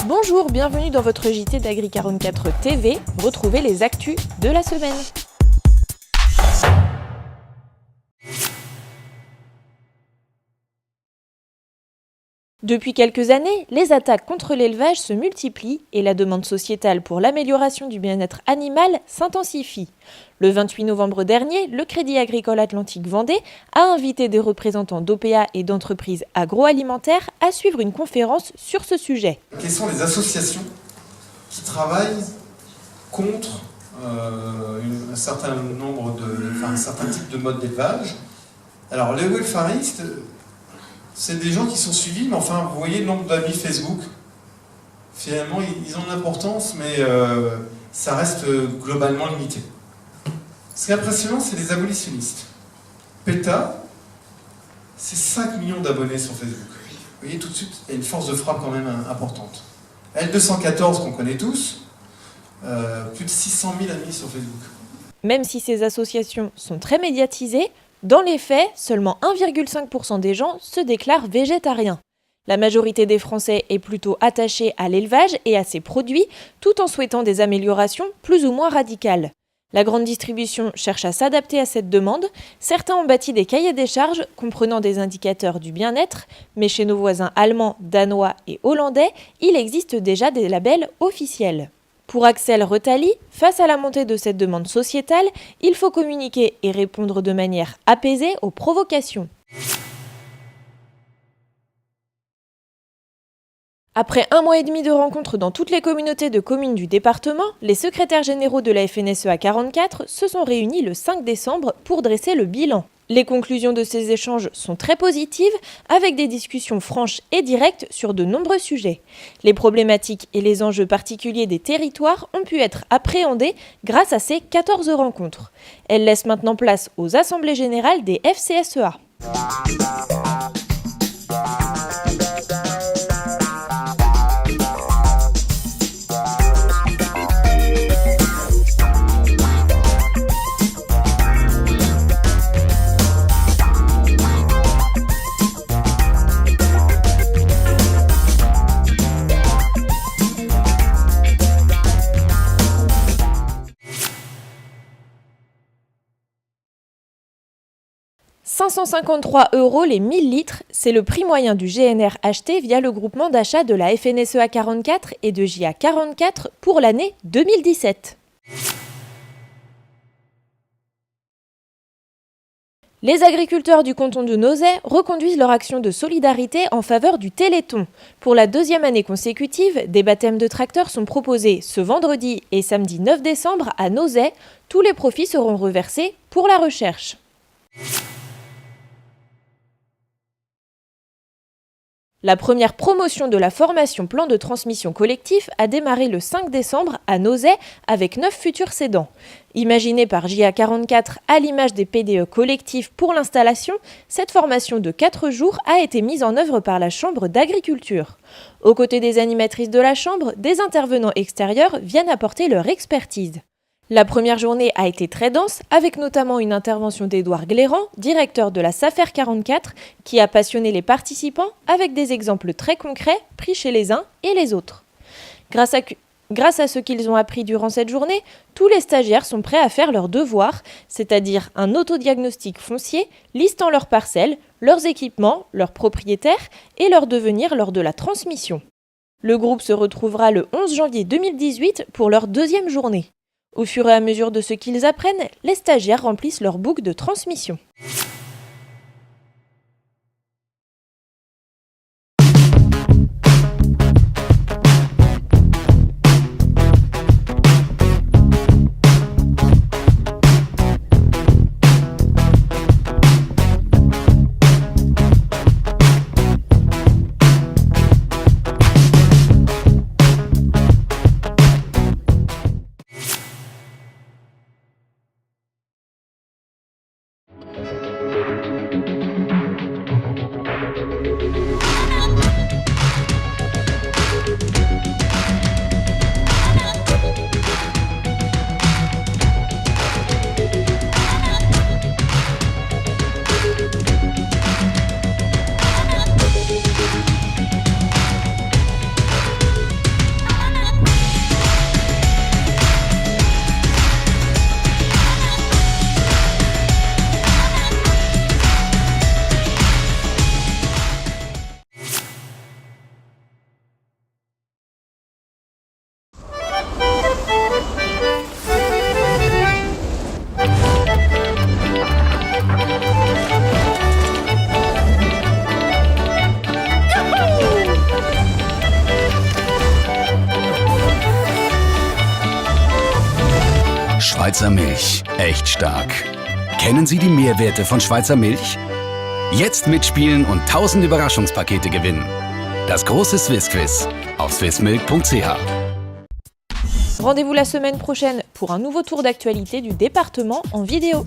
Bonjour, bienvenue dans votre JT d'Agri44 TV. Retrouvez les actus de la semaine. Depuis quelques années, les attaques contre l'élevage se multiplient et la demande sociétale pour l'amélioration du bien-être animal s'intensifie. Le 28 novembre dernier, le Crédit Agricole Atlantique Vendée a invité des représentants d'OPA et d'entreprises agroalimentaires à suivre une conférence sur ce sujet. Quelles sont les associations qui travaillent contre un certain type de mode d'élevage? Alors les welfaristes, c'est des gens qui sont suivis, mais enfin, vous voyez le nombre d'amis Facebook. Finalement, ils ont de l'importance, mais ça reste globalement limité. Ce qui est impressionnant, c'est les abolitionnistes. PETA, c'est 5 millions d'abonnés sur Facebook. Vous voyez, tout de suite, il y a une force de frappe quand même importante. L214, qu'on connaît tous, plus de 600 000 amis sur Facebook. Même si ces associations sont très médiatisées, dans les faits, seulement 1,5% des gens se déclarent végétariens. La majorité des Français est plutôt attachée à l'élevage et à ses produits, tout en souhaitant des améliorations plus ou moins radicales. La grande distribution cherche à s'adapter à cette demande. Certains ont bâti des cahiers des charges comprenant des indicateurs du bien-être, mais chez nos voisins allemands, danois et hollandais, il existe déjà des labels officiels. Pour Axel Retailleau, face à la montée de cette demande sociétale, il faut communiquer et répondre de manière apaisée aux provocations. Après 1 mois et demi de rencontres dans toutes les communautés de communes du département, les secrétaires généraux de la FNSEA 44 se sont réunis le 5 décembre pour dresser le bilan. Les conclusions de ces échanges sont très positives, avec des discussions franches et directes sur de nombreux sujets. Les problématiques et les enjeux particuliers des territoires ont pu être appréhendés grâce à ces 14 rencontres. Elles laissent maintenant place aux assemblées générales des FCSEA. « 553 € les 1000 litres, c'est le prix moyen du GNR acheté via le groupement d'achat de la FNSEA 44 et de JA 44 pour l'année 2017. Les agriculteurs du canton de Nozay reconduisent leur action de solidarité en faveur du Téléthon. Pour la 2e année consécutive, des baptêmes de tracteurs sont proposés ce vendredi et samedi 9 décembre à Nozay. Tous les profits seront reversés pour la recherche. La première promotion de la formation plan de transmission collectif a démarré le 5 décembre à Nozay avec 9 futurs cédants. Imaginée par JA44 à l'image des PDE collectifs pour l'installation, cette formation de 4 jours a été mise en œuvre par la Chambre d'agriculture. Aux côtés des animatrices de la Chambre, des intervenants extérieurs viennent apporter leur expertise. La première journée a été très dense, avec notamment une intervention d'Édouard Gléran, directeur de la SAFER 44, qui a passionné les participants avec des exemples très concrets pris chez les uns et les autres. Grâce à ce qu'ils ont appris durant cette journée, tous les stagiaires sont prêts à faire leurs devoirs, c'est-à-dire un autodiagnostic foncier listant leurs parcelles, leurs équipements, leurs propriétaires et leur devenir lors de la transmission. Le groupe se retrouvera le 11 janvier 2018 pour leur 2e journée. Au fur et à mesure de ce qu'ils apprennent, les stagiaires remplissent leur boucle de transmission. Schweizer Milch. Echt stark. Kennen Sie die Mehrwerte von Schweizer Milch? Jetzt mitspielen und 1000 Überraschungspakete gewinnen. Das große Swissquiz auf swissmilk.ch. Rendez-vous la semaine prochaine pour un nouveau tour d'actualité du département en vidéo.